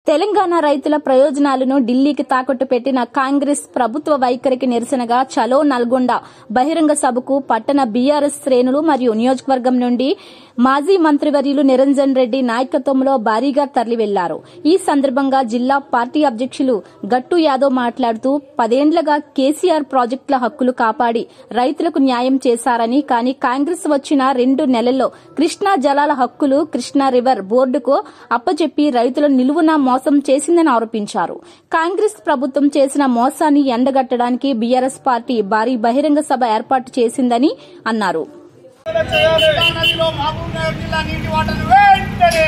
తెలంగాణ రైతుల ప్రయోజనాలను ఢిల్లీకి తాకట్టు పెట్టిన కాంగ్రెస్ ప్రభుత్వ వైఖరికి నిరసనగా చలో నల్గొండ బహిరంగ సభకు పట్టణ బీఆర్ఎస్ శ్రేణులు మరియు నియోజకవర్గం నుండి మాజీ మంత్రివర్యులు నిరంజన్ రెడ్డి నాయకత్వంలో భారీగా తరలివెళ్లారు. ఈ సందర్భంగా జిల్లా పార్టీ అధ్యక్షులు గట్టు యాదవ్ మాట్లాడుతూ 10 ఏళ్లుగా కేసీఆర్ ప్రాజెక్టుల హక్కులు కాపాడి రైతులకు న్యాయం చేశారని, కానీ కాంగ్రెస్ వచ్చిన 2 నెలల్లో కృష్ణా జలాల హక్కులు కృష్ణా రివర్ బోర్డుకు అప్పచెప్పి రైతులను నిలువున మోసం చేసిందని ఆరోపించారు. కాంగ్రెస్ ప్రభుత్వం చేసిన మోసాన్ని ఎండగట్టడానికి బీఆర్ఎస్ పార్టీ భారీ బహిరంగ సభ ఏర్పాటు చేసిందని అన్నారు. నదిలో మహబూబ్ నగర్ జిల్లా నీటి వాటర్ వెంటనే